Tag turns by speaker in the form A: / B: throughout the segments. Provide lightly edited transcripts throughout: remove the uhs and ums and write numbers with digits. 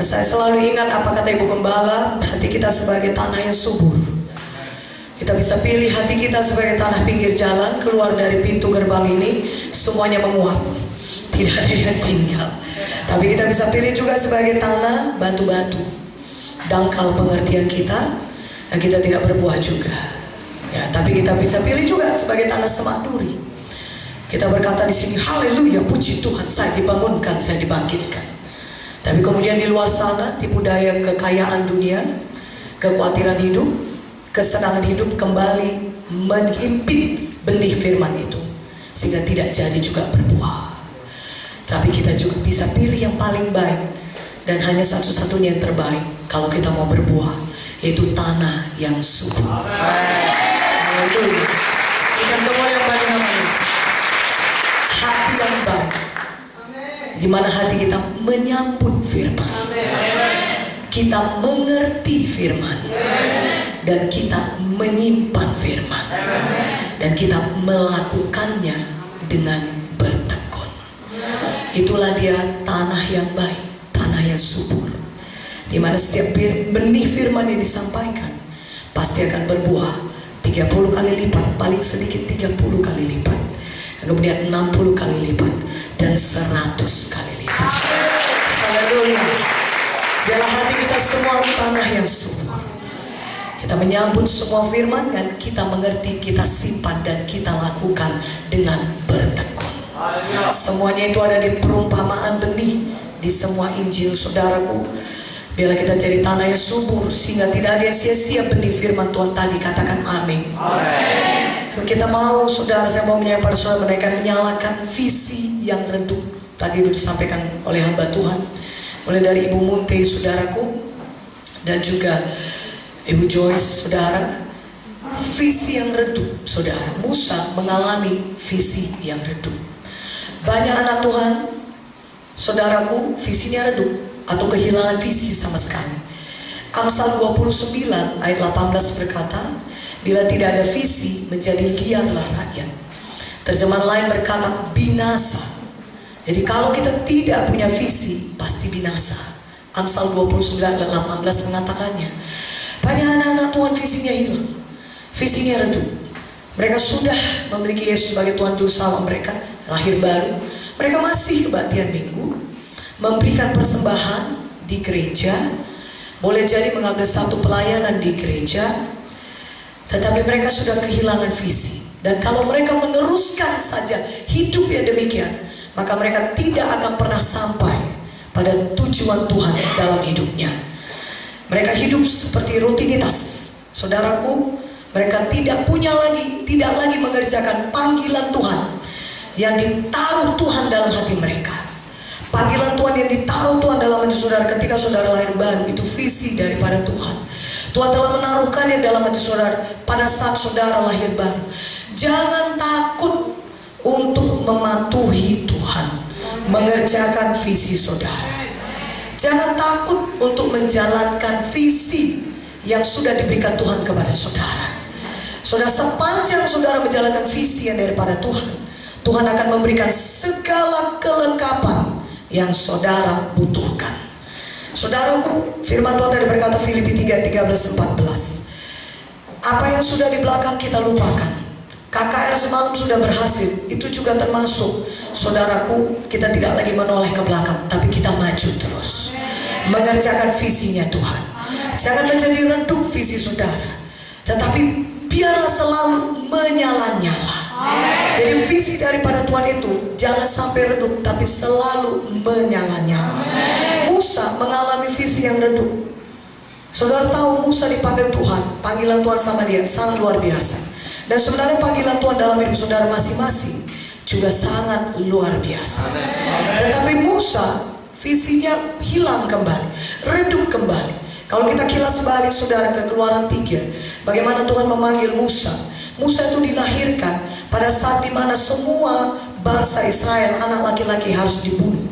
A: Saya selalu ingat apa kata Ibu Gembala, hati kita sebagai tanah yang subur. Kita bisa pilih hati kita sebagai tanah pinggir jalan, keluar dari pintu gerbang ini, semuanya menguap, tidak ada yang tinggal. Tapi kita bisa pilih juga sebagai tanah batu-batu, dangkal pengertian kita, dan kita tidak berbuah juga. Ya, tapi kita bisa pilih juga sebagai tanah semak duri. Kita berkata di sini, haleluya, puji Tuhan, saya dibangunkan, saya dibangkitkan. Tapi kemudian di luar sana, tipu daya kekayaan dunia, kekhawatiran hidup, kesenangan hidup kembali menghimpit benih firman itu, sehingga tidak jadi juga berbuah. Tapi kita juga bisa pilih yang paling baik, dan hanya satu-satunya yang terbaik kalau kita mau berbuah, yaitu tanah yang subur. Haleluya. Bukan tempat yang baik namanya. Hati yang baik, di mana hati kita menyambut firman, kita mengerti firman, dan kita menyimpan firman, dan kita melakukannya dengan bertekun. Itulah dia tanah yang baik, tanah yang subur, di mana setiap benih firman yang disampaikan pasti akan berbuah 30 kali lipat, paling sedikit 30 kali lipat, kemudian 60 kali lipat, dan 100 kali lipat. Haleluya. Biarlah hati kita semua tanah yang subur. Kita menyambut semua firman, dan kita mengerti, kita simpan, dan kita lakukan dengan bertekun. Semuanya itu ada di perumpamaan benih di semua Injil, saudaraku. Biarlah kita jadi tanah yang subur, sehingga tidak ada yang sia-sia benih firman Tuhan tadi. Katakan amin. Kita mau, saudara, saya mau menyampaikan pada saudara, mereka menyalakan visi yang redup. Tadi sudah disampaikan oleh hamba Tuhan, mulai dari Ibu Munte, saudaraku, dan juga Ibu Joyce, saudara. Visi yang redup, saudara. Musa mengalami visi yang redup. Banyak anak Tuhan, saudaraku, visinya redup atau kehilangan visi sama sekali. Amsal 29 ayat 18 berkata, bila tidak ada visi, menjadi liarlah rakyat. Terjemahan lain berkata binasa. Jadi kalau kita tidak punya visi, pasti binasa. Amsal 29 ayat 18 mengatakannya. Banyak anak-anak Tuhan visinya hilang, visinya redup. Mereka sudah memiliki Yesus sebagai Tuhan Juru Selamat mereka, lahir baru. Mereka masih kebaktian minggu, memberikan persembahan di gereja, boleh jadi mengambil satu pelayanan di gereja, tetapi mereka sudah kehilangan visi. Dan kalau mereka meneruskan saja hidup yang demikian, maka mereka tidak akan pernah sampai pada tujuan Tuhan dalam hidupnya. Mereka hidup seperti rutinitas, saudaraku. Mereka tidak lagi mengerjakan panggilan Tuhan yang ditaruh Tuhan dalam hati mereka. Panggilan Tuhan yang ditaruh Tuhan dalam hati saudara ketika saudara lahir baru, itu visi daripada Tuhan. Tuhan telah menaruhkannya dalam hati saudara pada saat saudara lahir baru. Jangan takut untuk mematuhi Tuhan, mengerjakan visi saudara. Jangan takut untuk menjalankan visi yang sudah diberikan Tuhan kepada saudara. Saudara, sepanjang saudara menjalankan visi yang daripada Tuhan, Tuhan akan memberikan segala kelengkapan yang saudara butuhkan. Saudaraku, firman Tuhan tadi berkata Filipi 3:13-14. Apa yang sudah di belakang kita lupakan. KKR semalam sudah berhasil, itu juga termasuk. Saudaraku, kita tidak lagi menoleh ke belakang, tapi kita maju terus mengerjakan visinya Tuhan. Jangan menjadi redup visi saudara, tetapi biarlah selalu menyala-nyala. Jadi visi daripada Tuhan itu jangan sampai redup, tapi selalu menyala-nyala. Musa mengalami visi yang redup. Saudara tahu Musa dipanggil Tuhan, panggilan Tuhan sama dia sangat luar biasa. Dan sebenarnya panggilan Tuhan dalam hidup saudara masing-masing juga sangat luar biasa. Tetapi Musa visinya hilang kembali, redup kembali. Kalau kita kilas balik saudara ke Keluaran 3, bagaimana Tuhan memanggil Musa. Musa itu dilahirkan pada saat dimana semua bangsa Israel, anak laki-laki harus dibunuh.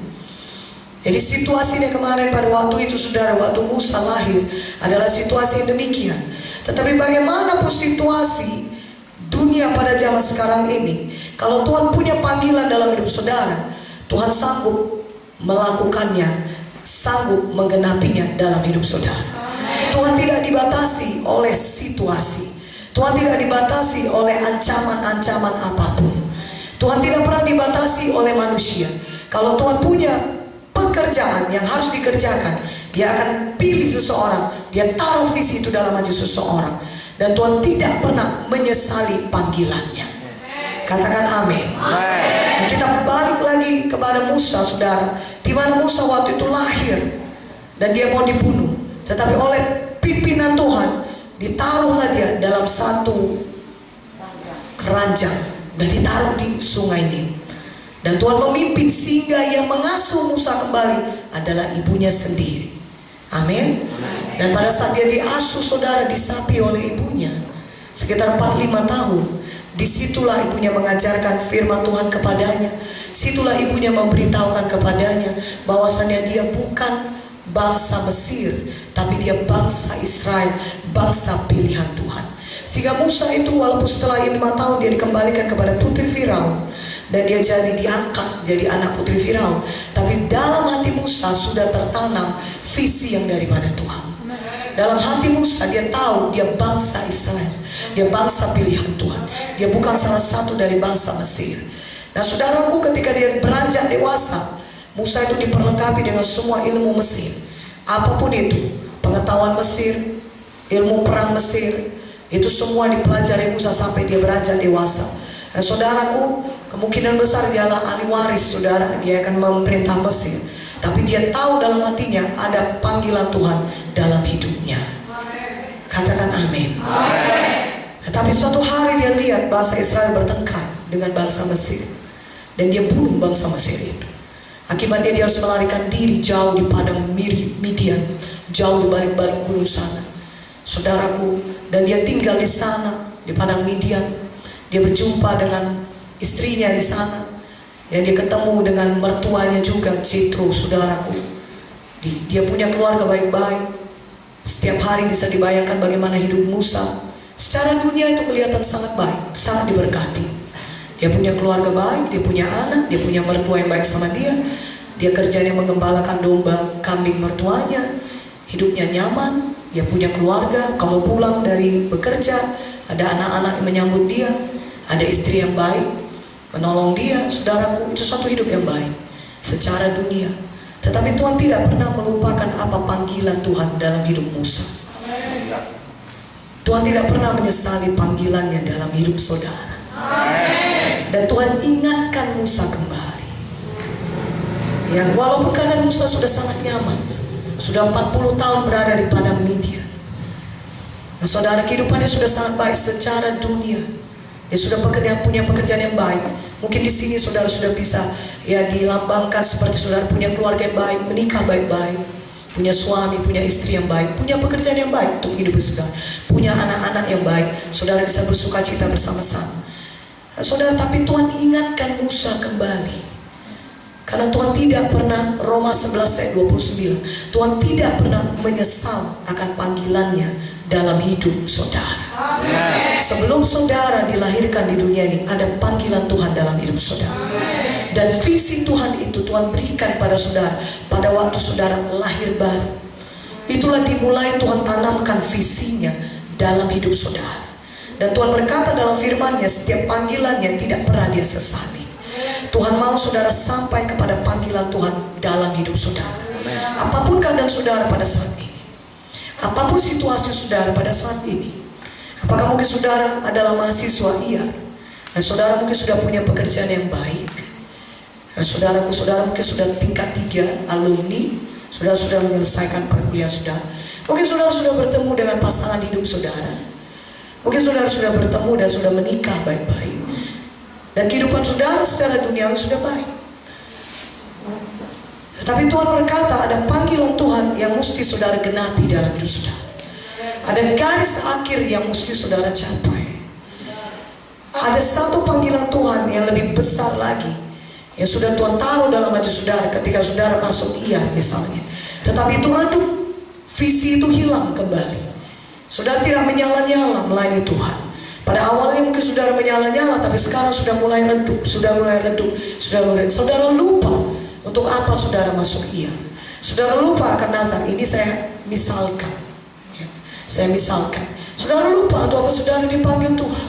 A: Jadi situasinya kemarin pada waktu itu saudara, waktu Musa lahir adalah situasi yang demikian. Tetapi bagaimanapun situasi dunia pada zaman sekarang ini, kalau Tuhan punya panggilan dalam hidup saudara, Tuhan sanggup melakukannya sanggup menggenapinya dalam hidup saudara. Tuhan tidak dibatasi oleh situasi. Tuhan tidak dibatasi oleh ancaman-ancaman apapun. Tuhan tidak pernah dibatasi oleh manusia. Kalau Tuhan punya pekerjaan yang harus dikerjakan, Dia akan pilih seseorang, Dia taruh visi itu dalam hati seseorang, dan Tuhan tidak pernah menyesali panggilannya. Katakan amin. Nah, kita balik lagi kepada Musa, saudara. Di mana Musa waktu itu lahir dan dia mau dibunuh, tetapi oleh pimpinan Tuhan ditaruhlah dia dalam satu keranjang dan ditaruh di sungai Nil. Dan Tuhan memimpin sehingga yang mengasuh Musa kembali adalah ibunya sendiri. Amin. Dan pada saat dia diasuh, saudara, disapi oleh ibunya sekitar 45 tahun. Disitulah ibunya mengajarkan firman Tuhan kepadanya. Situlah ibunya memberitahukan kepadanya bahwasannya dia bukan bangsa Mesir, tapi dia bangsa Israel, bangsa pilihan Tuhan. Sehingga Musa itu walaupun setelah 5 tahun dia dikembalikan kepada putri Firaun, dan dia diangkat jadi anak putri Firaun, tapi dalam hati Musa sudah tertanam visi yang daripada Tuhan. Dalam hati Musa dia tahu dia bangsa Israel, dia bangsa pilihan Tuhan, dia bukan salah satu dari bangsa Mesir. Nah saudaraku, ketika dia beranjak dewasa, Musa itu diperlengkapi dengan semua ilmu Mesir. Apapun itu, pengetahuan Mesir, ilmu perang Mesir, itu semua dipelajari Musa sampai dia beranjak dewasa. Nah saudaraku, kemungkinan besar dialah ahli waris, saudara. Dia akan memerintah Mesir. Tapi dia tahu dalam hatinya ada panggilan Tuhan dalam hidupnya. Katakan amin. Tetapi suatu hari dia lihat bangsa Israel bertengkar dengan bangsa Mesir, dan dia bunuh bangsa Mesir itu. Akibatnya dia harus melarikan diri jauh di padang Midian, jauh di balik-balik gunung sana, saudaraku. Dan dia tinggal di sana di padang Midian. Dia berjumpa dengan istrinya di sana, dan dia ketemu dengan mertuanya juga, Jethro, saudaraku. Dia punya keluarga baik-baik. Setiap hari bisa dibayangkan bagaimana hidup Musa. Secara dunia itu kelihatan sangat baik, sangat diberkati. Dia punya keluarga baik, dia punya anak, dia punya mertua yang baik sama dia. Dia kerjanya menggembalakan domba kambing mertuanya. Hidupnya nyaman, dia punya keluarga. Kalau pulang dari bekerja, ada anak-anak yang menyambut dia, ada istri yang baik menolong dia, saudaraku. Itu satu hidup yang baik secara dunia. Tetapi Tuhan tidak pernah melupakan apa panggilan Tuhan dalam hidup Musa. Tuhan tidak pernah menyesali panggilannya dalam hidup saudara. Dan Tuhan ingatkan Musa kembali. Ya, walaupun keadaan Musa sudah sangat nyaman, sudah 40 tahun berada di padang Midian. Nah, saudara, kehidupannya sudah sangat baik secara dunia. Dia sudah punya pekerjaan yang baik. Mungkin di sini saudara sudah bisa ya dilambangkan seperti saudara punya keluarga yang baik, menikah baik-baik, punya suami, punya istri yang baik, punya pekerjaan yang baik untuk hidup saudara, punya anak-anak yang baik, saudara bisa bersuka cita bersama-sama. Nah, saudara, tapi Tuhan ingatkan Musa kembali. Karena Tuhan tidak pernah, Roma 11 ayat 29, Tuhan tidak pernah menyesal akan panggilannya dalam hidup saudara. Sebelum saudara dilahirkan di dunia ini, ada panggilan Tuhan dalam hidup saudara. Dan visi Tuhan itu Tuhan berikan pada saudara pada waktu saudara lahir baru. Itulah dimulai Tuhan tanamkan visinya dalam hidup saudara. Dan Tuhan berkata dalam firman-Nya, setiap panggilannya tidak pernah dia sesali. Tuhan mau saudara sampai kepada panggilan Tuhan dalam hidup saudara. Apapun keadaan saudara pada saat ini, apapun situasi saudara pada saat ini, apakah mungkin saudara adalah mahasiswa? Iya. Dan saudara mungkin sudah punya pekerjaan yang baik. Dan saudara mungkin sudah tingkat 3 alumni, saudara sudah menyelesaikan perkuliahan saudara. Mungkin saudara sudah bertemu dengan pasangan hidup saudara. Mungkin saudara sudah bertemu dan sudah menikah baik-baik. Dan kehidupan saudara secara duniawi sudah baik. Tetapi Tuhan berkata ada panggilan Tuhan yang mesti saudara genapi dalam hidup saudara. Ada garis akhir yang mesti saudara capai. Ada satu panggilan Tuhan yang lebih besar lagi yang sudah Tuhan taruh dalam hati saudara ketika saudara masuk iya misalnya. Tetapi itu redup, visi itu hilang kembali. Saudara tidak menyala-nyala melayani Tuhan. Pada awalnya mungkin saudara menyala-nyala, tapi sekarang sudah mulai redup, saudara lupa untuk apa saudara masuk iya. Saudara lupa akan nazar. Ini saya misalkan, ya. Saya misalkan. Saudara lupa untuk apa saudara dipanggil Tuhan.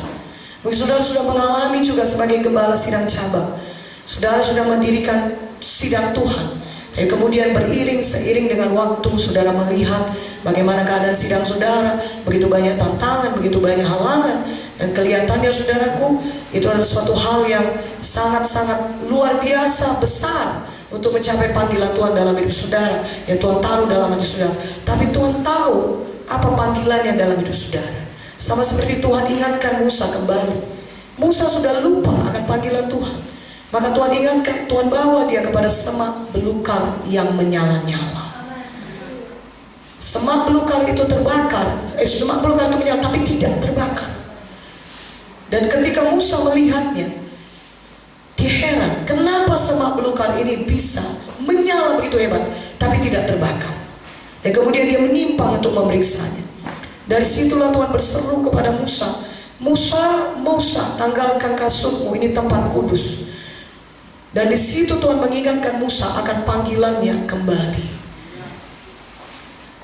A: Mungkin saudara sudah mengalami juga sebagai gembala sidang cabang. Saudara sudah mendirikan sidang Tuhan. Dan kemudian seiring dengan waktu saudara melihat bagaimana keadaan sidang saudara, begitu banyak tantangan, begitu banyak halangan, dan kelihatannya saudaraku itu adalah suatu hal yang sangat-sangat luar biasa besar untuk mencapai panggilan Tuhan dalam hidup saudara yang Tuhan taruh dalam hati saudara. Tapi Tuhan tahu apa panggilannya dalam hidup saudara. Sama seperti Tuhan ingatkan Musa kembali. Musa sudah lupa akan panggilan Tuhan. Maka Tuhan ingatkan, Tuhan bawa dia kepada semak belukar yang menyala-nyala. Semak belukar itu terbakar, semak belukar itu menyala tapi tidak terbakar. Dan ketika Musa melihatnya, dia heran, kenapa semak belukar ini bisa menyala begitu hebat tapi tidak terbakar. Dan kemudian dia menyimpang untuk memeriksanya. Dari situlah Tuhan berseru kepada Musa, Musa, tanggalkan kasurmu, ini tempat kudus. Dan di situ Tuhan mengingatkan Musa akan panggilannya kembali.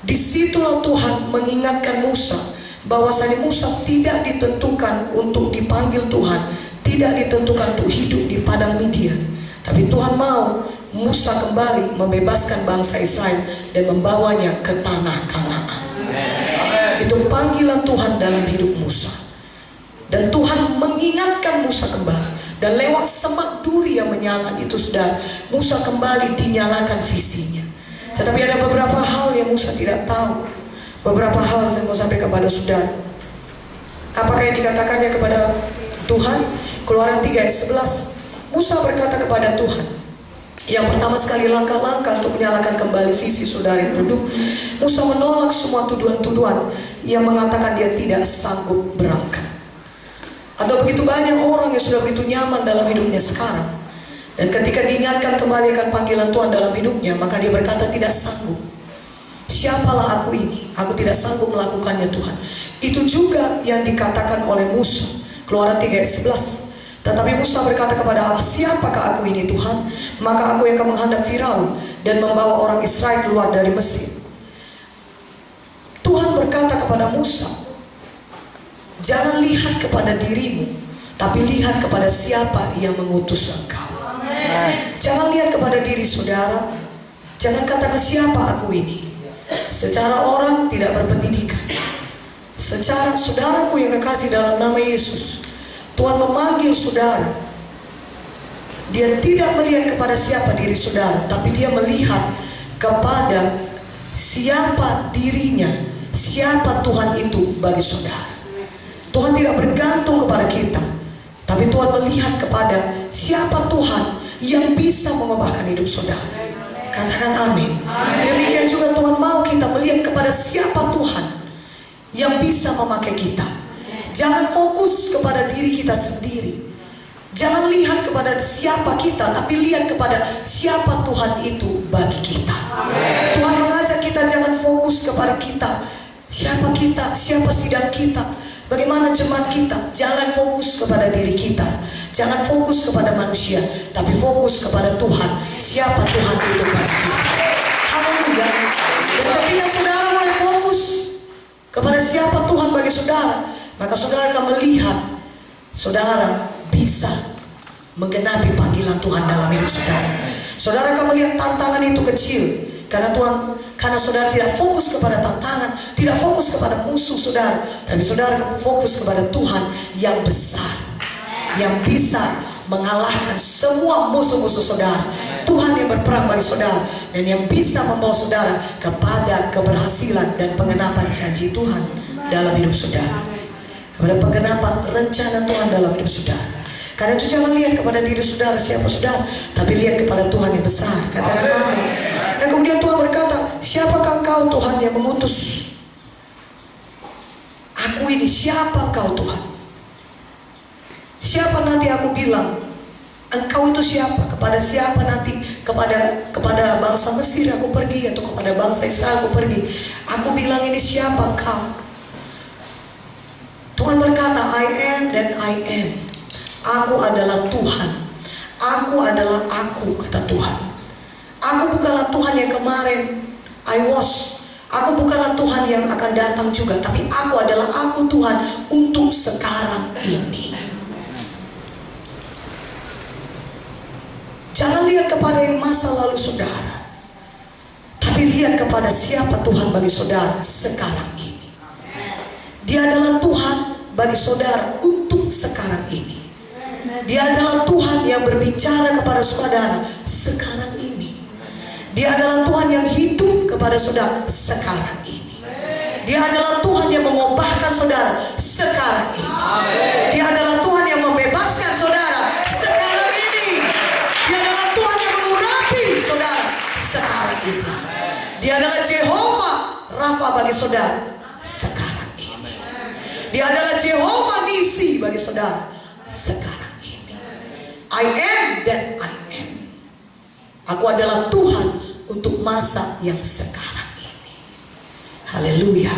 A: Disitulah Tuhan mengingatkan Musa bahwasanya Musa tidak ditentukan untuk dipanggil Tuhan, tidak ditentukan untuk hidup di padang Midian. Tapi Tuhan mau Musa kembali membebaskan bangsa Israel dan membawanya ke tanah Kanaan. Itu panggilan Tuhan dalam hidup Musa. Dan Tuhan mengingatkan Musa kembali. Dan lewat semak duri yang menyala itu sudah Musa kembali dinyalakan visinya. Tetapi ada beberapa hal yang Musa tidak tahu. Beberapa hal saya mau sampaikan kepada saudara. Apakah yang dikatakannya kepada Tuhan? Keluaran 3 ayat 11. Musa berkata kepada Tuhan. Yang pertama sekali langkah-langkah untuk menyalakan kembali visi saudara yang redup. Musa menolak semua tuduhan-tuduhan yang mengatakan dia tidak sanggup berangkat. Atau begitu banyak orang yang sudah begitu nyaman dalam hidupnya sekarang. Dan ketika diingatkan kembali akan panggilan Tuhan dalam hidupnya, maka dia berkata tidak sanggup. Siapalah aku ini? Aku tidak sanggup melakukannya Tuhan. Itu juga yang dikatakan oleh Musa. Keluaran 3 ayat 11. Tetapi Musa berkata kepada Allah, siapakah aku ini Tuhan? Maka aku yang akan menghadap Firaun dan membawa orang Israel keluar dari Mesir. Tuhan berkata kepada Musa, jangan lihat kepada dirimu, tapi lihat kepada siapa yang mengutus engkau. Jangan lihat kepada diri saudara. Jangan katakan siapa aku ini. Secara orang tidak berpendidikan. Secara saudaraku yang kekasih dalam nama Yesus, Tuhan memanggil saudara. Dia tidak melihat kepada siapa diri saudara, tapi dia melihat kepada siapa dirinya, siapa Tuhan itu bagi saudara. Tuhan tidak bergantung kepada kita, tapi Tuhan melihat kepada siapa Tuhan yang bisa mengubahkan hidup saudara. Katakan amin. Demikian juga Tuhan mau kita melihat kepada siapa Tuhan yang bisa memakai kita. Jangan fokus kepada diri kita sendiri. Jangan lihat kepada siapa kita, tapi lihat kepada siapa Tuhan itu bagi kita. Tuhan mengajak kita jangan fokus kepada kita. Siapa kita, siapa sidang kita, bagaimana jemaat kita. Jangan fokus kepada diri kita, jangan fokus kepada manusia, tapi fokus kepada Tuhan. Siapa Tuhan itu bagi kita. Haleluya. Dan ketika saudara mulai fokus kepada siapa Tuhan bagi saudara, maka saudara akan melihat saudara bisa menggenapi panggilan Tuhan dalam hidup saudara. Saudara akan melihat tantangan itu kecil karena saudara tidak fokus kepada tantangan, tidak fokus kepada musuh saudara, tapi saudara fokus kepada Tuhan yang besar, yang bisa mengalahkan semua musuh-musuh saudara. Tuhan yang berperang bagi saudara dan yang bisa membawa saudara kepada keberhasilan dan pengenapan janji Tuhan dalam hidup saudara, kepada pengenapan rencana Tuhan dalam hidup saudara. Karena itu jangan lihat kepada diri saudara siapa saudara, tapi lihat kepada Tuhan yang besar. Katakan amin. Dan kemudian Tuhan berkata, siapakah engkau Tuhan yang mengutus aku ini? Siapa engkau Tuhan? Siapa nanti aku bilang engkau itu siapa? Kepada siapa nanti? Kepada bangsa Mesir aku pergi, atau kepada bangsa Israel aku pergi? Aku bilang ini siapa engkau? Tuhan berkata, I am dan I am. Aku adalah Tuhan. Aku adalah aku, kata Tuhan. Aku bukanlah Tuhan yang kemarin I was. Aku bukanlah Tuhan yang akan datang juga, tapi aku adalah aku Tuhan untuk sekarang ini. Jangan lihat kepada yang masa lalu saudara, tapi lihat kepada siapa Tuhan bagi saudara sekarang ini. Dia adalah Tuhan bagi saudara untuk sekarang ini. Dia adalah Tuhan yang berbicara kepada saudara sekarang ini. Dia adalah Tuhan yang hidup kepada saudara sekarang ini. Dia adalah Tuhan yang mengubahkan saudara sekarang ini. Dia adalah Tuhan yang membebaskan saudara sekarang ini. Dia adalah Tuhan yang mengurapi saudara sekarang ini. Dia adalah Jehovah Rafa bagi saudara sekarang ini. Dia adalah Jehovah Nisi bagi saudara sekarang ini. I am that I am. Aku adalah Tuhan untuk masa yang sekarang ini. Haleluya.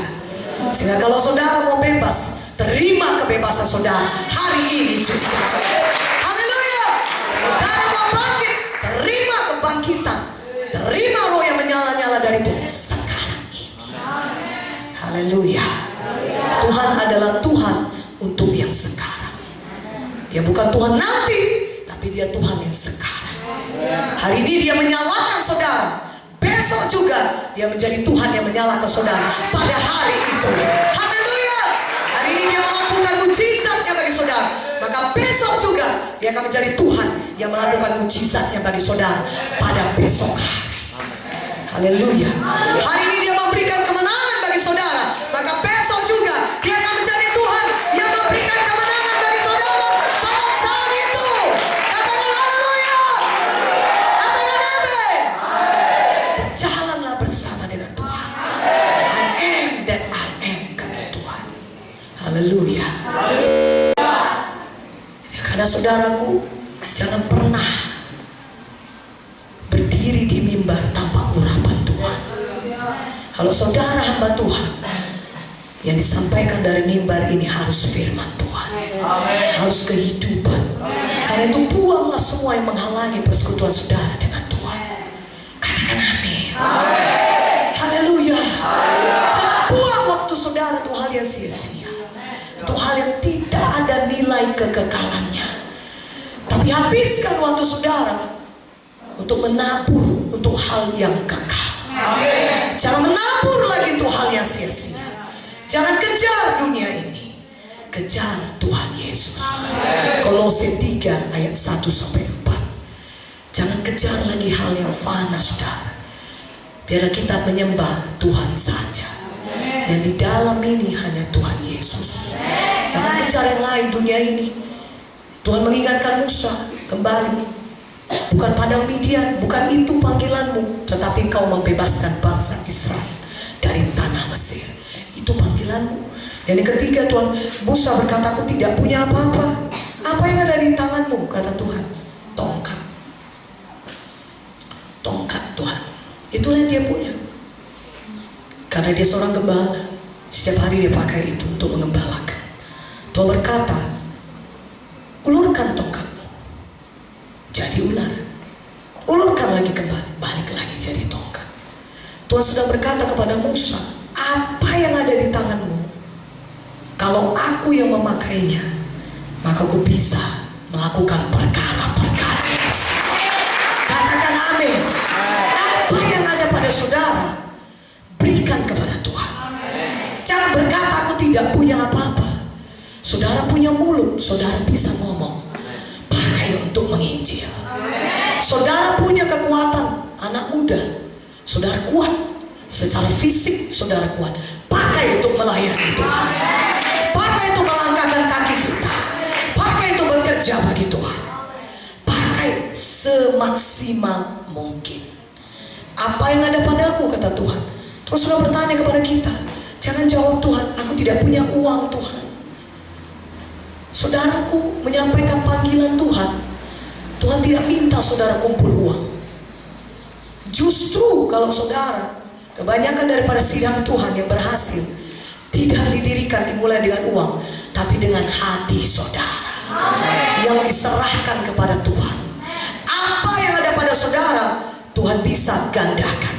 A: Sehingga kalau saudara mau bebas, terima kebebasan saudara hari ini juga. Haleluya. Saudara mau bangkit, terima kebangkitan. Terima roh yang menyala-nyala dari Tuhan sekarang ini. Haleluya. Tuhan adalah Tuhan untuk yang sekarang. Dia bukan Tuhan nanti, tapi dia Tuhan yang sekarang. Hari ini dia menyalakan saudara, besok juga dia menjadi Tuhan yang menyalakan saudara pada hari itu. Haleluya. Hari ini dia melakukan mujizatnya bagi saudara, maka besok juga dia akan menjadi Tuhan yang melakukan mujizatnya bagi saudara pada besok hari. Haleluya. Hari ini dia memberikan kemenangan bagi saudara, maka besok juga dia akan menjadi Tuhan yang memberikan kemenangan bagi saudara pada saat itu. Katakan haleluya. Katakan amin. Berjalanlah bersama dengan Tuhan. I am that I am, kata Tuhan. Haleluya. Ya, karena saudaraku, jangan pernah berdiri di mimbar tanpa urapan Tuhan. Kalau saudara hamba Tuhan, yang disampaikan dari mimbar ini harus firman Tuhan, harus kehidupan. Karena itu buanglah semua yang menghalangi persekutuan saudara dengan Tuhan. Katakan amin. Haleluya. Jangan buang waktu saudara, itu hal yang sia-sia, itu hal yang tidak ada nilai kekekalannya. Tapi habiskan waktu saudara untuk menabur untuk hal yang kekal. Jangan menabur lagi untuk hal yang sia-sia. Jangan kejar dunia ini, kejar Tuhan Yesus. Kolose 3 ayat 1-4. Jangan kejar lagi hal yang fana saudara. Biarlah kita menyembah Tuhan saja. Yang di dalam ini hanya Tuhan Yesus. Jangan kejar yang lain dunia ini. Tuhan mengingatkan Musa kembali. Bukan padang Midian, bukan itu panggilanmu, tetapi kau membebaskan bangsa Israel dari tanah Mesir. Itu panggilanmu. Dan yang ketiga, Tuhan Musa berkata, aku tidak punya apa-apa. Apa yang ada di tanganmu, kata Tuhan? Tongkat. Tongkat Tuhan. Itulah yang dia punya. Karena dia seorang gembala, setiap hari dia pakai itu untuk mengembalakan. Tuhan berkata, ulurkan tongkatmu jadi ular. Ulurkan lagi kembali, balik lagi jadi tongkat. Tuhan sedang berkata kepada Musa, apa yang ada di tanganmu, kalau aku yang memakainya, maka aku bisa melakukan perkara-perkara. Katakan amin. Apa yang ada pada saudara, berikan kepada Tuhan. Jangan berkata aku tidak punya apa-apa. Saudara punya mulut, saudara bisa ngomong, pakai untuk menginjil. Saudara punya kekuatan, anak muda, saudara kuat secara fisik, saudara kuat, pakai untuk melayani Tuhan, pakai untuk melangkahkan kaki kita, pakai untuk bekerja bagi Tuhan, pakai semaksimal mungkin. Apa yang ada padaku, kata Tuhan. Tuhan sudah bertanya kepada kita. Jangan jawab, Tuhan aku tidak punya uang, Tuhan. Saudaraku menyampaikan panggilan Tuhan. Tuhan tidak minta saudara kumpul uang. Justru kalau saudara, kebanyakan daripada sidang Tuhan yang berhasil tidak didirikan dimulai dengan uang, tapi dengan hati saudara yang diserahkan kepada Tuhan. Apa yang ada pada saudara, Tuhan bisa gandakan.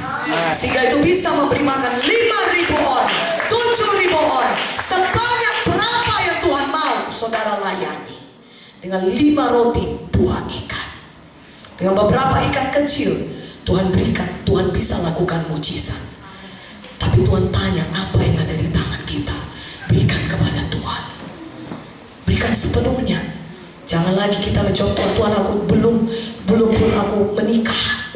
A: Sehingga itu bisa memberi makan 5.000 orang, 7.000 orang. Sebanyak berapa yang Tuhan mau, saudara layani. Dengan 5 roti, 2 ikan. Dengan beberapa ikan kecil, Tuhan berikan, Tuhan bisa lakukan mujizat. Tapi Tuhan tanya, apa yang ada di tangan kita? Berikan kepada Tuhan. Berikan sepenuhnya. Jangan lagi kita menjawab, Tuhan aku belum pun aku menikah.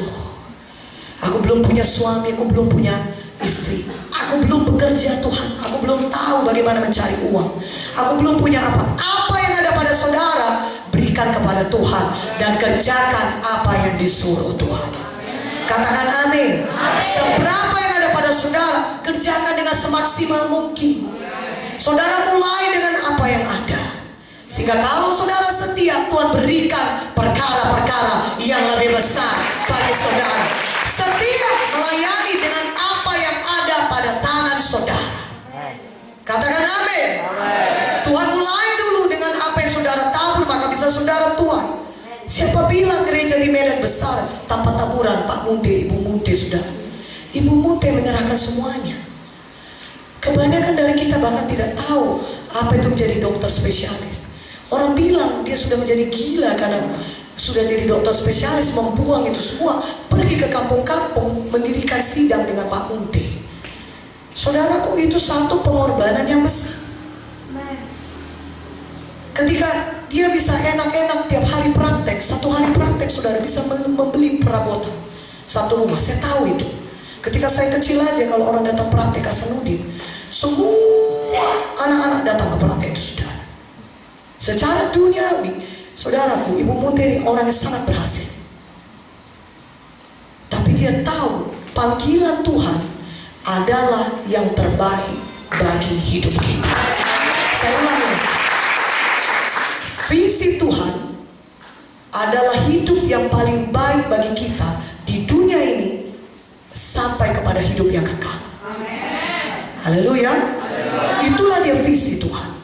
A: Aku belum punya suami, aku belum punya istri. Aku belum bekerja Tuhan. Aku belum tahu bagaimana mencari uang. Aku belum punya apa. Apa yang ada pada saudara, berikan kepada Tuhan. Dan kerjakan apa yang disuruh Tuhan. Katakan amin. Seberapa yang ada pada saudara, kerjakan dengan semaksimal mungkin. Saudara mulai dengan apa yang ada. Sehingga kalau saudara setia, Tuhan berikan perkara-perkara yang lebih besar bagi saudara. Setia melayani dengan apa yang ada pada tangan saudara. Katakan amin. Tuhan mulai dulu dengan apa yang saudara tabur, maka bisa saudara tuai. Siapa bilang gereja di Medan besar tanpa taburan? Pak Munte, Ibu Munte sudah. Ibu Munte menyerahkan semuanya. Kebanyakan dari kita bahkan tidak tahu apa itu menjadi dokter spesialis. Orang bilang dia sudah menjadi gila karena sudah jadi dokter spesialis, membuang itu semua, pergi ke kampung-kampung mendirikan sidang dengan Pak Munte. Saudaraku, itu satu pengorbanan yang besar. Ketika dia bisa enak-enak tiap hari praktek, 1 hari praktek saudara bisa membeli perabotan 1 rumah. Saya tahu itu. Ketika saya kecil aja, kalau orang datang praktek Hasanuddin, semua anak-anak datang ke praktek itu saudara. Secara duniawi, saudaraku, Ibu Munte ini orang yang sangat berhasil. Tapi dia tahu panggilan Tuhan adalah yang terbaik bagi hidup kita. Saya ulangi, visi Tuhan adalah hidup yang paling baik bagi kita di dunia ini sampai kepada hidup yang kekal. Haleluya. Itulah dia visi Tuhan.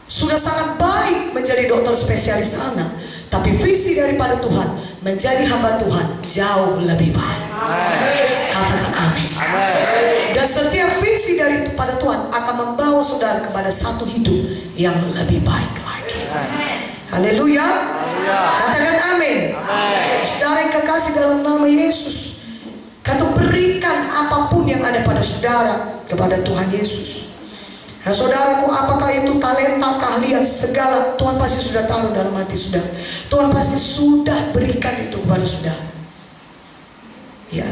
A: Sudah sangat baik menjadi dokter spesialis anak, tapi visi daripada Tuhan menjadi hamba Tuhan jauh lebih baik. Katakan amin. Dan setiap visi daripada Tuhan akan membawa saudara kepada satu hidup yang lebih baik lagi. Haleluya. Katakan amin. Saudara yang kekasih dalam nama Yesus, kata berikan apapun yang ada pada saudara kepada Tuhan Yesus. Nah, saudaraku, apakah itu talenta, keahlian, segala, Tuhan pasti sudah taruh dalam hati saudara. Tuhan pasti sudah berikan itu kepada saudara. Ya,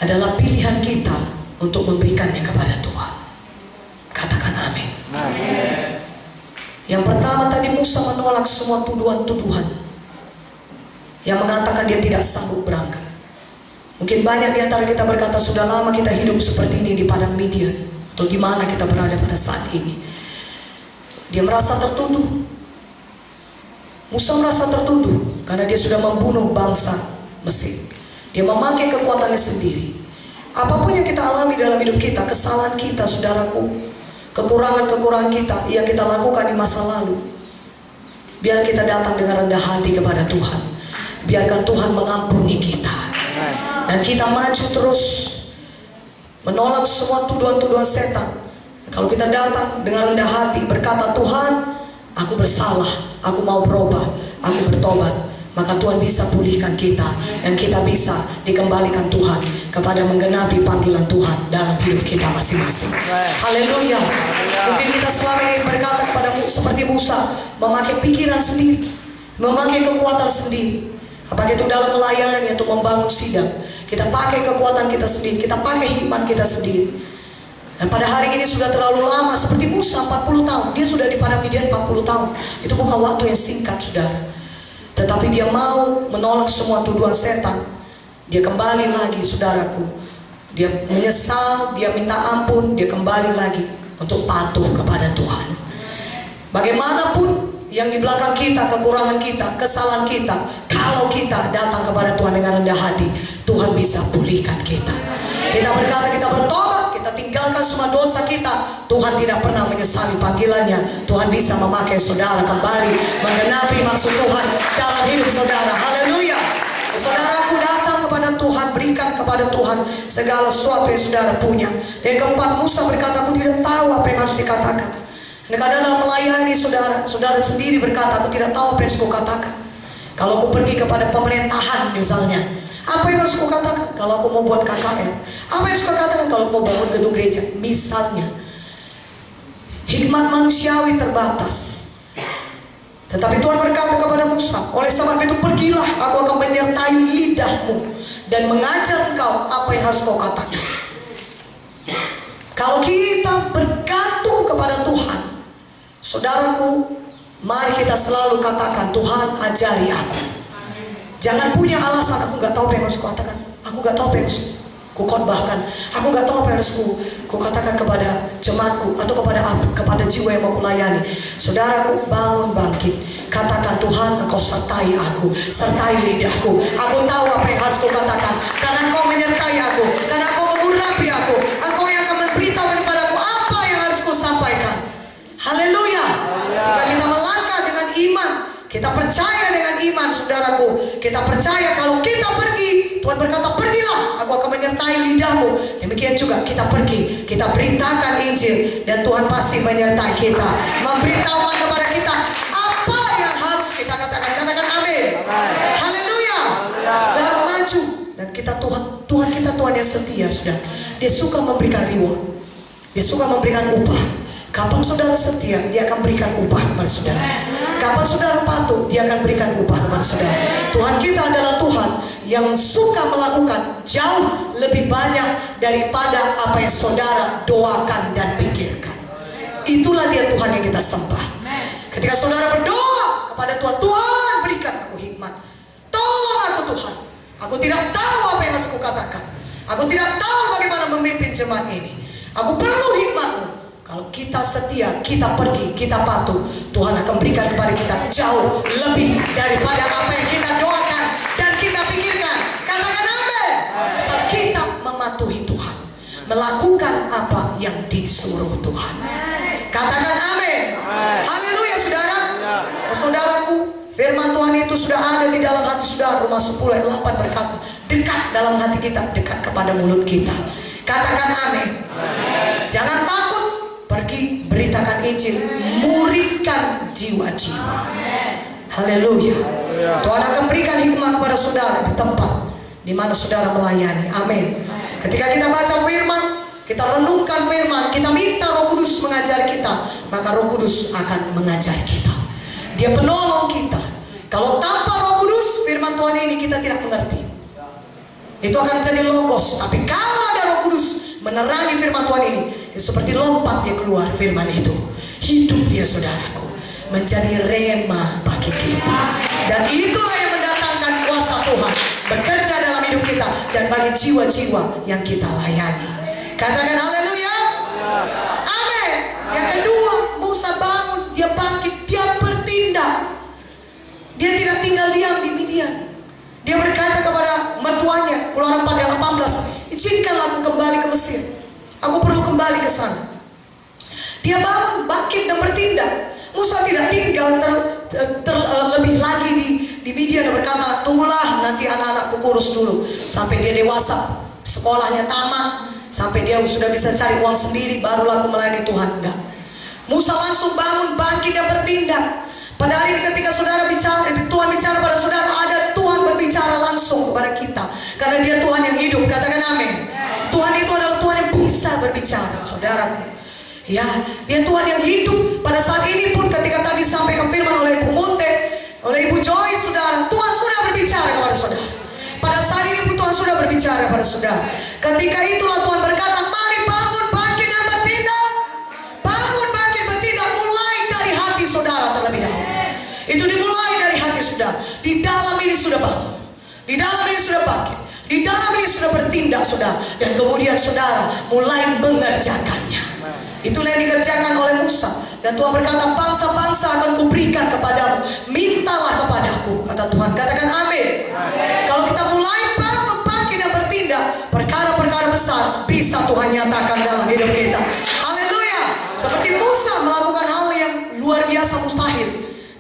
A: adalah pilihan kita untuk memberikannya kepada Tuhan. Katakan amin. Amin. Yang pertama tadi, Musa menolak semua tuduhan-tuduhan yang mengatakan dia tidak sanggup berangkat. Mungkin banyak di antara kita berkata, sudah lama kita hidup seperti ini di padang Midian, atau di mana kita berada pada saat ini. Dia merasa tertuduh. Musa merasa tertuduh karena dia sudah membunuh bangsa Mesir. Dia memakai kekuatannya sendiri. Apapun yang kita alami dalam hidup kita, kesalahan kita, saudaraku, kekurangan-kekurangan kita yang kita lakukan di masa lalu, biar kita datang dengan rendah hati kepada Tuhan. Biarkan Tuhan mengampuni kita. Dan kita maju terus menolak semua tuduhan-tuduhan setan. Kalau kita datang dengan rendah hati berkata, Tuhan, aku bersalah, aku mau berubah, aku bertobat, maka Tuhan bisa pulihkan kita. Dan kita bisa dikembalikan Tuhan kepada menggenapi panggilan Tuhan dalam hidup kita masing-masing. Haleluya. Mungkin kita selama ini berkata kepada seperti Musa, memakai pikiran sendiri, memakai kekuatan sendiri. Apakah itu dalam melayani atau membangun sidang, kita pakai kekuatan kita sendiri, kita pakai hikmat kita sendiri. Dan pada hari ini sudah terlalu lama, seperti Musa 40 tahun, dia sudah di padang Midian 40 tahun. Itu bukan waktu yang singkat, saudara. Tetapi dia mau menolak semua tuduhan setan. Dia kembali lagi, saudaraku. Dia menyesal, dia minta ampun, dia kembali lagi untuk patuh kepada Tuhan. Bagaimanapun yang di belakang kita, kekurangan kita, kesalahan kita, kalau kita datang kepada Tuhan dengan rendah hati, Tuhan bisa pulihkan kita. Kita berkata, kita bertobat, kita tinggalkan semua dosa kita, Tuhan tidak pernah menyesali panggilannya. Tuhan bisa memakai saudara kembali menggenapi maksud Tuhan dalam hidup saudara. Haleluya. Saudaraku, datang kepada Tuhan, berikan kepada Tuhan segala sesuatu yang saudara punya. Yang keempat, Musa berkata, aku tidak tahu apa yang harus dikatakan. Kadang dalam melayani saudara, saudara sendiri berkata, aku tidak tahu apa yang harus kukatakan. Kalau aku pergi kepada pemerintahan misalnya, apa yang harus kukatakan? Kalau aku mau buat KKN, apa yang harus kukatakan? Kalau aku mau bangun gedung gereja misalnya. Hikmat manusiawi terbatas. Tetapi Tuhan berkata kepada Musa, oleh sebab itu pergilah, aku akan menyertai lidahmu dan mengajar engkau apa yang harus kau katakan. Kalau kita bergantung kepada Tuhan, saudaraku, mari kita selalu katakan, Tuhan ajari aku. Jangan punya alasan, aku gak tahu apa yang harus kukatakan, aku gak tahu apa yang harus kukhotbahkan, aku gak tahu apa yang harus kukatakan kepada jemaatku atau kepada jiwa yang mau kulayani. Saudaraku, bangun bangkit, katakan, Tuhan engkau sertai aku, sertai lidahku. Aku tahu apa yang harus kukatakan, karena engkau menyertai aku, karena engkau mengurapi aku, engkau yang akan memberitahu kepadaku apa yang harus kusampaikan. Haleluya. Sehingga kita melangkah dengan iman. Kita percaya dengan iman, saudaraku. Kita percaya kalau kita pergi, Tuhan berkata, pergilah, aku akan menyertai lidahmu. Demikian juga kita pergi, kita beritakan Injil, dan Tuhan pasti menyertai kita, memberitahukan kepada kita apa yang harus kita katakan. Katakan amin. Haleluya. Saudara, maju. Dan kita Tuhan kita Tuhan yang setia, sudah. Dia suka memberikan reward, dia suka memberikan upah. Kapan saudara setia, dia akan berikan upah kepada saudara. Kapan saudara patuh, dia akan berikan upah kepada saudara. Tuhan kita adalah Tuhan yang suka melakukan jauh lebih banyak daripada apa yang saudara doakan dan pikirkan. Itulah dia Tuhan yang kita sembah. Ketika saudara berdoa kepada Tuhan, Tuhan berikan aku hikmat, tolong aku Tuhan, aku tidak tahu apa yang harus kukatakan, aku tidak tahu bagaimana memimpin jemaat ini, aku perlu hikmat-Mu. Kalau kita setia, kita pergi, kita patuh, Tuhan akan berikan kepada kita jauh lebih daripada apa yang kita doakan dan kita pikirkan. Katakan amin. Asal kita mematuhi Tuhan, melakukan apa yang disuruh Tuhan. Katakan amin. Haleluya, saudara. Saudaraku, firman Tuhan itu sudah ada di dalam hati saudara. Roma 10 ayat 8 berkata, dekat dalam hati kita, dekat kepada mulut kita. Katakan amin. Jangan takut, pergi beritakan Injil, muridkan jiwa-jiwa. Haleluya. Tuhan akan berikan hikmat kepada saudara di tempat di mana saudara melayani. Amin. Ketika kita baca firman, kita renungkan firman, kita minta Roh Kudus mengajar kita, maka Roh Kudus akan mengajar kita. Dia penolong kita. Kalau tanpa Roh Kudus, firman Tuhan ini kita tidak mengerti. Itu akan jadi logos. Tapi kalau ada Roh Kudus menerangi firman Tuhan ini, seperti lompat dia keluar firman itu. Hidup dia, saudaraku, menjadi rema bagi kita. Dan itulah yang mendatangkan kuasa Tuhan bekerja dalam hidup kita dan bagi jiwa-jiwa yang kita layani. Katakan haleluya. Amin. Yang kedua, Musa bangun, dia bangkit, dia bertindak. Dia tidak tinggal diam di Midian. Dia berkata kepada mertuanya, Keluaran 4 ayat 18, izinkanlah aku kembali ke Mesir. Aku perlu kembali ke sana. Dia bangun, bangkit dan bertindak. Musa tidak tinggal lebih lagi di Midian dan berkata, tunggulah nanti anak-anakku kurus dulu sampai dia dewasa, sekolahnya tamat, sampai dia sudah bisa cari uang sendiri, barulah aku melayani Tuhan. Enggak. Musa langsung bangun, bangkit dan bertindak. Pada hari ini ketika saudara bicara, Tuhan bicara pada saudara, ada Tuhan berbicara langsung kepada kita. Karena dia Tuhan yang hidup. Katakan amin. Tuhan itu adalah Tuhan yang bisa berbicara, saudaraku. Ya, dia Tuhan yang hidup. Pada saat ini pun ketika tadi sampaikan firman oleh Ibu Munte, oleh Ibu Joy, saudara, Tuhan sudah berbicara kepada saudara. Pada saat ini pun Tuhan sudah berbicara kepada saudara. Ketika itulah Tuhan berkata, mari bangun, bangkit dan bertindak. Bangun, bangkit, bertindak. Mulai dari hati saudara terlebih dahulu. Itu dimulai dari hati saudara. Di dalam ini sudah bangun, di dalam ini sudah bangkit, di dalam ini sudah bertindak saudara. Dan kemudian saudara mulai mengerjakannya. Itulah yang dikerjakan oleh Musa. Dan Tuhan berkata, bangsa-bangsa akan kuberikan kepadamu, mintalah kepadaku, kata Tuhan. Katakan amin. Kalau kita mulai bangun, bangkit dan bertindak, perkara-perkara besar bisa Tuhan nyatakan dalam hidup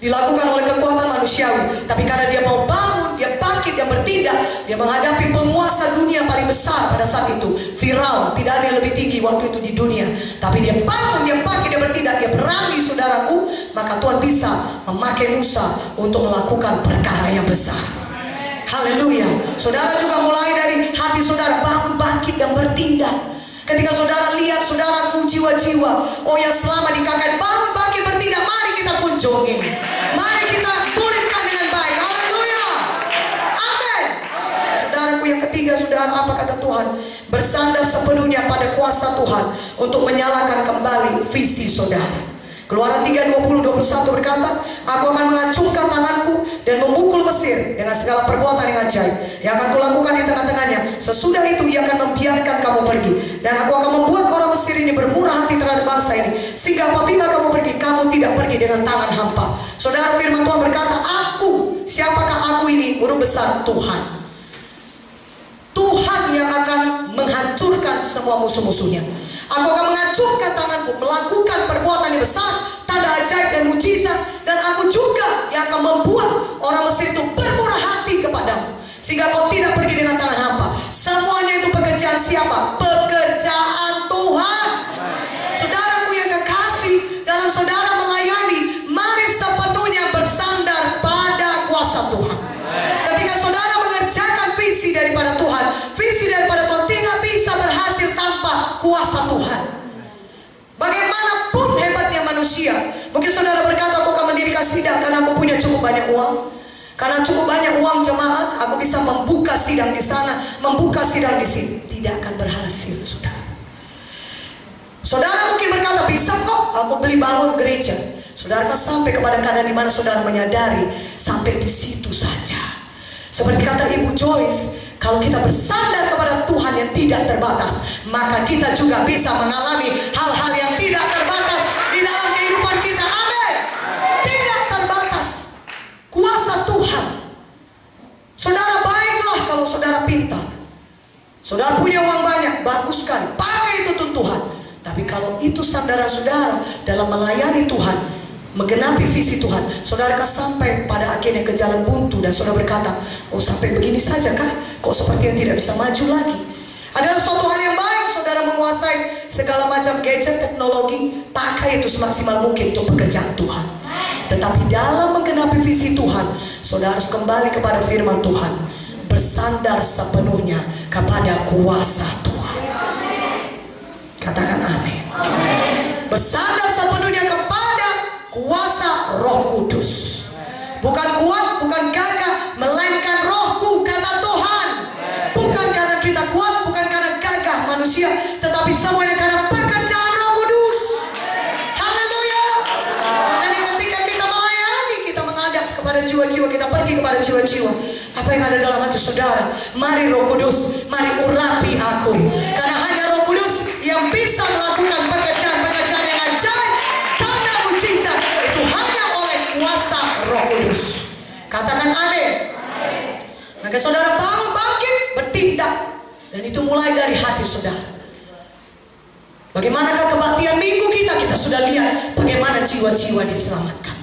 A: dilakukan oleh kekuatan manusiawi, tapi karena dia mau bangun, dia bangkit, dia bertindak, dia menghadapi penguasa dunia paling besar pada saat itu, Firaun. Tidak ada yang lebih tinggi waktu itu di dunia, tapi dia bangun, dia bangkit, dia bertindak, dia berani, saudaraku. Maka Tuhan bisa memakai Musa untuk melakukan perkara yang besar. Haleluya. Saudara juga mulai dari hati saudara, bangun, bangkit, dan bertindak. Ketika saudara lihat saudaraku jiwa-jiwa, oh yang selama di KKR bangun, bangkit, bertindak, mari kita kunjungi, mari kita pulihkan dengan baik. Haleluya. Amin. Saudaraku yang ketiga, saudara, apa kata Tuhan? Bersandar sepenuhnya pada kuasa Tuhan untuk menyalakan kembali visi saudara. Keluaran 3:20-21 berkata, aku akan mengacungkan tanganku dan memukul Mesir dengan segala perbuatan yang ajaib yang akan kulakukan di tengah-tengahnya. Sesudah itu ia akan membiarkan kamu pergi, dan aku akan membuat orang Mesir ini bermurah hati terhadap bangsa ini, sehingga apabila kamu pergi, kamu tidak pergi dengan tangan hampa. Saudara, firman Tuhan berkata, aku, siapakah aku ini? Huruf besar, Tuhan. Tuhan yang akan menghancurkan semua musuh-musuhnya. Aku akan mengacungkan tanganku, melakukan perbuatan yang besar, tanda ajaib dan mujizat, dan aku juga yang akan membuat orang Mesir itu bermurah hati kepadamu, sehingga kau tidak pergi dengan tangan hampa. Semuanya itu pekerjaan siapa? Pekerjaan Tuhan. Saudaraku yang kekasih, dalam saudara melayani, mari sepenuhnya bersandar pada kuasa Tuhan. Ketika saudara mengerjakan visi daripada Tuhan, visi daripada Tuhan tidak bisa berhasil tanpa kuasa Tuhan. Bagaimanapun hebatnya manusia, mungkin saudara berkata, aku akan mendirikan sidang karena aku punya cukup banyak uang, karena cukup banyak uang jemaat, aku bisa membuka sidang di sana, membuka sidang di sini. Tidak akan berhasil, saudara. Saudara mungkin berkata, bisa kok aku beli bangun gereja. Saudara kan sampai kepada keadaan di mana saudara menyadari sampai di situ saja. Seperti kata Ibu Joyce, kalau kita bersandar kepada Tuhan yang tidak terbatas, maka kita juga bisa mengalami hal-hal yang tidak terbatas di dalam kehidupan kita. Amin. Tidak terbatas kuasa Tuhan. Saudara, baiklah kalau saudara pintar, saudara punya uang banyak, bagus sekali, pakai itu untuk Tuhan. Tapi kalau itu sandaran saudara dalam melayani Tuhan, menggenapi visi Tuhan, saudara kan sampai pada akhirnya ke jalan buntu, dan saudara berkata, oh sampai begini saja kah? Kok sepertinya tidak bisa maju lagi? Adalah suatu hal yang baik saudara menguasai segala macam gadget teknologi, pakai itu semaksimal mungkin untuk pekerjaan Tuhan. Tetapi dalam menggenapi visi Tuhan, saudara harus kembali kepada firman Tuhan, bersandar sepenuhnya kepada kuasa Tuhan. Katakan amin. Bersandar sepenuhnya kepada kuasa Roh Kudus. Bukan kuat, bukan gagah, melainkan rohku, kata Tuhan. Bukan karena kita kuat, bukan karena gagah manusia, tetapi semuanya karena pekerjaan Roh Kudus. Haleluya. Makanya ketika kita melayani, kita menghadap kepada jiwa-jiwa, kita pergi kepada jiwa-jiwa. Apa yang ada dalam hati saudara? Mari Roh Kudus, mari urapi aku. Karena hanya Roh Kudus yang bisa melakukan pekerjaan-pekerjaan yang ajaib, tanda mujizat, itu hanya oleh kuasa Roh Kudus. Katakan amin. Maka saudara bangun, bangkit, bertindak, dan itu mulai dari hati saudara. Bagaimanakah kebaktian minggu kita? Kita sudah lihat bagaimana jiwa-jiwa diselamatkan.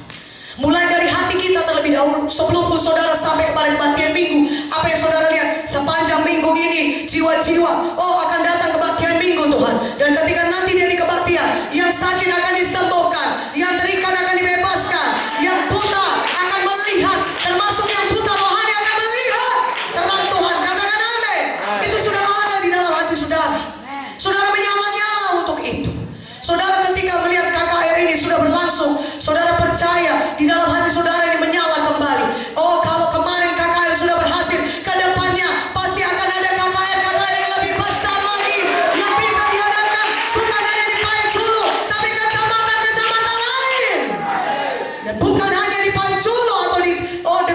A: Mulai dari hati kita terlebih dahulu. Sebelum saudara sampai kepada kebaktian minggu, apa yang saudara lihat sepanjang minggu ini? Jiwa-jiwa, oh akan datang kebaktian minggu Tuhan. Dan ketika nanti dia di kebaktian, yang sakit akan disembuhkan, yang terikat akan dibebaskan, yang buta akan melihat, termasuk yang buta rohani akan melihat terang Tuhan. Katakan amin. Itu sudah ada di dalam hati saudara. Saudara menyala-nyala untuk itu. Saudara ketika melihat KKR ini sudah berlangsung, saudara percaya di dalam hati saudara ini menyala kembali. Oh, kalau kemarin KKR sudah berhasil, ke depannya pasti akan ada KKR yang lebih besar lagi, yang bisa diadakan bukan hanya di Paiculu, tapi kecamatan-kecamatan lain. Dan bukan hanya di Paiculu atau di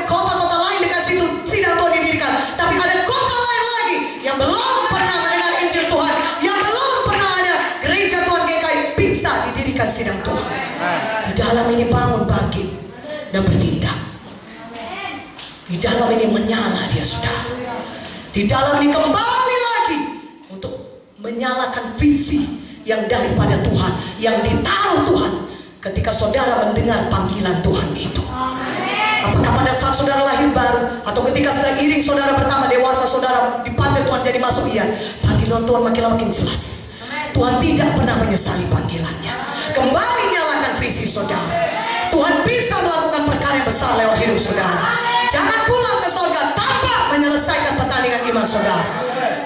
A: kota-kota lain dekat situ sidang Tuhan didirikan, tapi ada kota lain lagi yang belum pernah mendengar Injil Tuhan, yang belum pernah ada gereja Tuhan GKI bisa didirikan sidang Tuhan. Di dalam ini bangun, bangkit, dan bertindak. Di dalam ini menyala dia saudara. Di dalam ini kembali lagi untuk menyalakan visi yang daripada Tuhan, yang ditaruh Tuhan ketika saudara mendengar panggilan Tuhan itu. Apakah pada saat saudara lahir baru, atau ketika seiring saudara pertama dewasa, saudara dipanggil Tuhan jadi masuk? Iya, panggilan Tuhan makin lama makin jelas. Tuhan tidak pernah menyesali panggilannya. Kembali nyalakan visi saudara. Tuhan bisa melakukan perkara yang besar lewat hidup saudara. Jangan pulang ke surga tanpa menyelesaikan pertandingan iman saudara.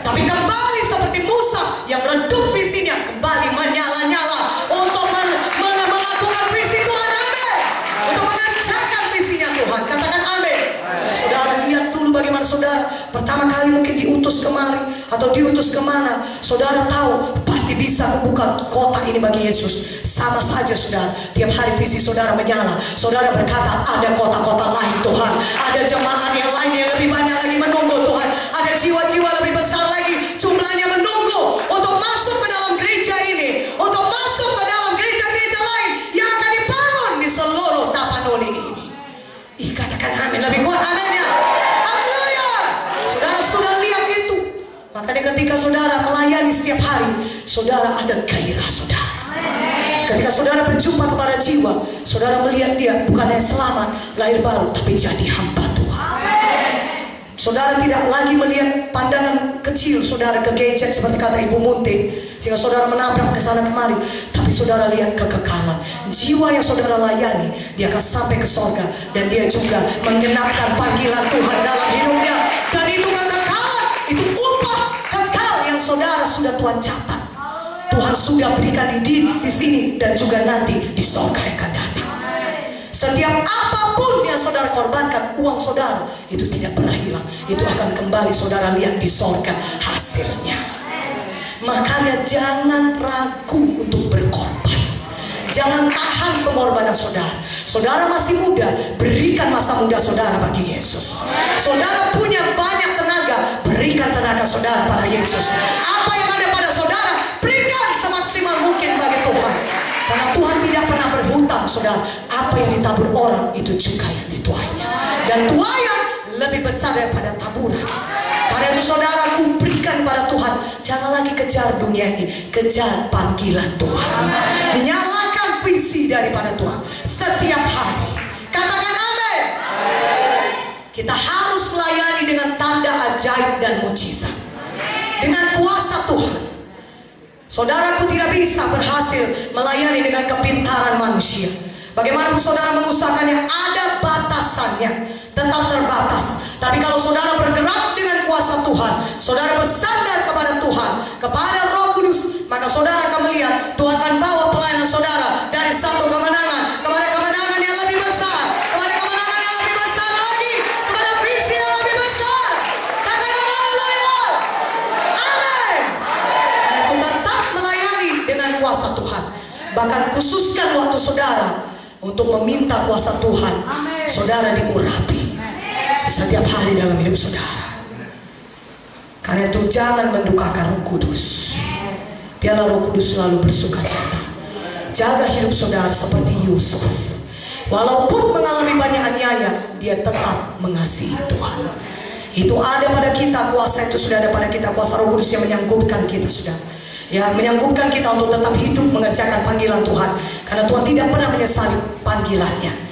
A: Tapi kembali seperti Musa yang redup visinya, kembali menyala-nyala untuk melakukan visi Tuhan. Amin. Untuk mengerjakan visinya Tuhan. Katakan amin. Saudara lihat dulu bagaimana saudara pertama kali mungkin diutus kemari atau diutus kemana. Saudara tahu pasti bisa membuka kota ini bagi Yesus. Sama saja saudara, tiap hari visi saudara menyala. Saudara berkata ada kota-kota lain Tuhan, ada jemaat yang lain yang lebih banyak lagi menunggu Tuhan, ada jiwa-jiwa lebih besar lagi jumlahnya menunggu untuk masuk ke dalam gereja ini, untuk masuk ke dalam gereja-gereja lain yang akan dibangun di seluruh Tapanuli ini. Katakan amin, lebih kuat amin ya. Haleluya. Saudara sudah lihat itu, makanya ketika saudara melayani setiap hari, saudara ada gairah saudara. Ketika saudara berjumpa kepada jiwa, saudara melihat dia bukan hanya selamat lahir baru, tapi jadi hamba Tuhan. Saudara tidak lagi melihat pandangan kecil saudara ke gadget seperti kata Ibu Munti, sehingga saudara menabrak ke sana kemari. Tapi saudara lihat kekekalan. Jiwa yang saudara layani, dia akan sampai ke surga, dan dia juga menggenapkan panggilan Tuhan dalam hidupnya. Dan itu kekekalan, itu upah kekal yang saudara sudah Tuhan catat. Tuhan sudah berikan di sini dan juga nanti di surga yang akan datang. Setiap apapun yang saudara korbankan, uang saudara itu tidak pernah hilang. Itu akan kembali saudara lihat di surga hasilnya. Makanya jangan ragu untuk berkorban. Jangan tahan pengorbanan saudara. Saudara masih muda, berikan masa muda saudara bagi Yesus. Saudara punya banyak tenaga, berikan tenaga saudara pada Yesus. Apa yang ada pada saudara, berikan semaksimal mungkin bagi Tuhan. Karena Tuhan tidak pernah berhutang saudara. Apa yang ditabur orang itu juga yang dituainya. Dan tuaian lebih besar daripada taburan. Karena itu saudaraku, berikan pada Tuhan. Jangan lagi kejar dunia ini, kejar panggilan Tuhan. Nyalakan visi daripada Tuhan setiap hari. Katakan amin. Kita harus melayani dengan tanda ajaib dan mujizat, dengan kuasa Tuhan. Saudaraku tidak bisa berhasil melayani dengan kepintaran manusia. Bagaimanapun saudara mengusahakannya, ada batasannya, tetap terbatas. Tapi kalau saudara bergerak dengan kuasa Tuhan, saudara bersandar kepada Tuhan, kepada Roh Kudus, maka saudara akan melihat Tuhan akan bawa pelayanan saudara dari satu kemenangan kepada kemenangan yang lebih besar, kepada kemenangan yang lebih besar lagi, kepada visi yang lebih besar. Katakan haleluya. Amin. Karena itu tetap melayani dengan kuasa Tuhan. Bahkan khususkan waktu saudara untuk meminta kuasa Tuhan, saudara diurapi setiap hari dalam hidup saudara. Karena itu jangan mendukakan Roh Kudus. Biarlah Roh Kudus selalu bersukacita. Jaga hidup saudara seperti Yusuf. Walaupun mengalami banyak aniaya, dia tetap mengasihi Tuhan. Itu ada pada kita, kuasa itu sudah ada pada kita. Kuasa Roh Kudus yang menyanggupkan kita sudah, ya, menyanggupkan kita untuk tetap hidup mengerjakan panggilan Tuhan. Karena Tuhan tidak pernah menyesali panggilannya.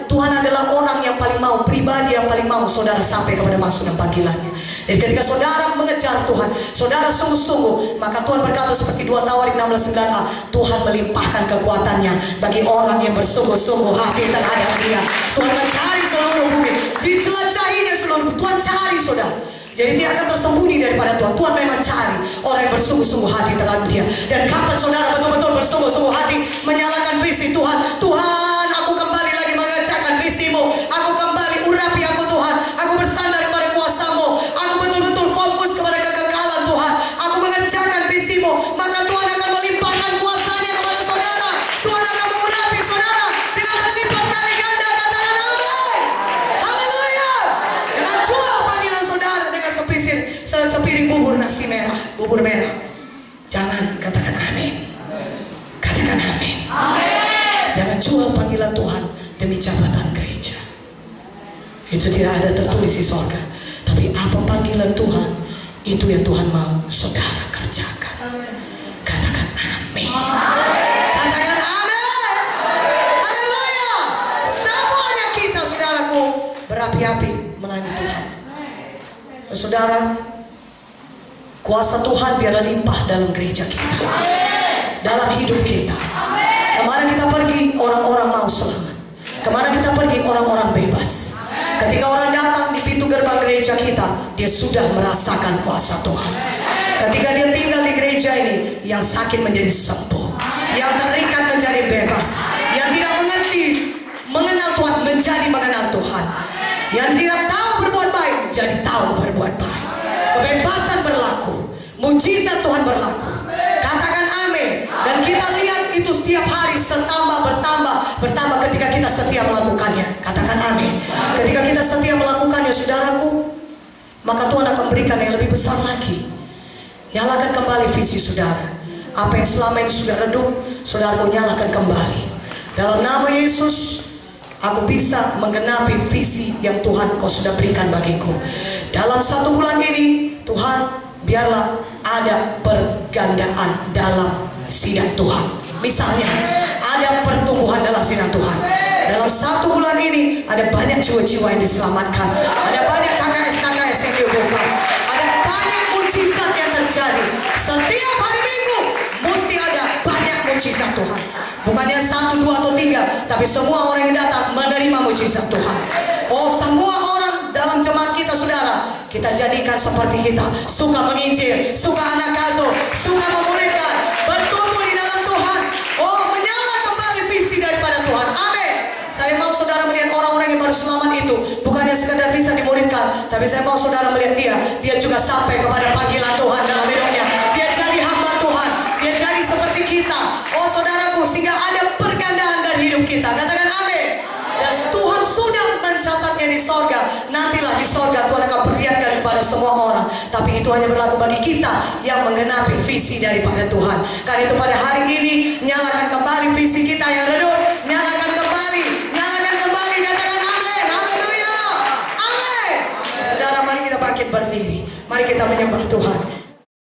A: Tuhan adalah orang yang paling mau, pribadi yang paling mau saudara sampai kepada maksud dan panggilannya. Jadi ketika saudara mengejar Tuhan, saudara sungguh-sungguh, maka Tuhan berkata seperti 2 Tawarik 16:9a, Tuhan melimpahkan kekuatannya bagi orang yang bersungguh-sungguh hati terhadap Dia. Tuhan mencari seluruh bumi, dijelajahinya seluruh bumi. Tuhan cari saudara. Jadi tidak akan tersembunyi daripada Tuhan. Tuhan memang cari orang yang bersungguh-sungguh hati terhadap Dia. Dan kapan saudara betul-betul bersungguh-sungguh hati menyalakan visi Tuhan, Tuhan, aku kembali lagi mengerjakan visimu. Aku kembali, urapi aku Tuhan. Aku bersandar kepada kuasa-Mu. Aku betul-betul fokus kepada kekekalan Tuhan. Aku mengerjakan visimu. Maka Tuhan akan melimpahkan kuasa-Nya kepada saudara. Tuhan akan mengurapi saudara dengan berlipat kali ganda. Katakan amin. Haleluya. Dengan jual panggilan saudara dengan sepiring bubur nasi merah, bubur merah. Jangan, katakan amin. Katakan amin. Jangan jual panggilan Tuhan demi jabatan gereja. Itu tidak ada tertulis di surga. Tapi apa panggilan Tuhan, itu yang Tuhan mau saudara kerjakan. Katakan amin. Katakan amin. Haleluya. Semuanya kita sudah berapi-api melayani Tuhan. Saudara, kuasa Tuhan biarlah limpah dalam gereja kita, dalam hidup kita. Kemana kita pergi, orang-orang mau selamat. Kemana kita pergi, orang-orang bebas. Ketika orang datang di pintu gerbang gereja kita, dia sudah merasakan kuasa Tuhan. Ketika dia tinggal di gereja ini, yang sakit menjadi sembuh, yang terikat menjadi bebas, yang tidak mengerti mengenal Tuhan menjadi mengenal Tuhan, yang tidak tahu berbuat baik jadi tahu berbuat baik. Kebebasan berlaku, mujizat Tuhan berlaku. Katakan amin. Dan kita lihat itu setiap hari bertambah ketika kita setia melakukannya. Katakan amin. Ketika kita setia melakukannya, saudaraku, maka Tuhan akan berikan yang lebih besar lagi. Nyalakan kembali visi saudara. Apa yang selama ini sudah redup, saudaraku, nyalakan kembali. Dalam nama Yesus, aku bisa menggenapi visi yang Tuhan kau sudah berikan bagiku. Dalam 1 bulan ini, Tuhan, biarlah ada pergandaan dalam sidang Tuhan. Misalnya, ada pertumbuhan dalam sidang Tuhan. Dalam 1 bulan ini, ada banyak jiwa-jiwa yang diselamatkan. Ada banyak KKS-KKS yang diubahkan. Ada banyak mujizat yang terjadi. Setiap hari Minggu, mesti ada banyak mujizat Tuhan. Bukannya 1, 2, atau 3, tapi semua orang yang datang menerima mujizat Tuhan. Oh, semua orang dalam jemaat kita, saudara, kita jadikan seperti kita, suka menginjil, suka anak asuh, suka memuridkan, bertumbuh di dalam Tuhan. Oh, menyala kembali visi daripada Tuhan. Amin. Saya mau saudara melihat orang-orang yang baru selamat itu bukannya sekedar bisa dimuridkan, tapi saya mau saudara melihat dia juga sampai kepada panggilan Tuhan dalam hidupnya. Dia jadi hamba Tuhan, dia jadi seperti kita. Oh saudaraku, sehingga ada pergandaan dari hidup kita. Katakan amin. Dan Tuhan sudah mencatatnya di sorga. Nantilah di sorga Tuhan akan perlihatkan kepada semua orang. Tapi itu hanya berlaku bagi kita yang menggenapi visi daripada Tuhan. Karena itu pada hari ini, nyalakan kembali visi kita yang redup. Nyalakan kembali, katakan amin. Haleluya, amin. Saudara, mari kita bangkit berdiri. Mari kita menyembah Tuhan.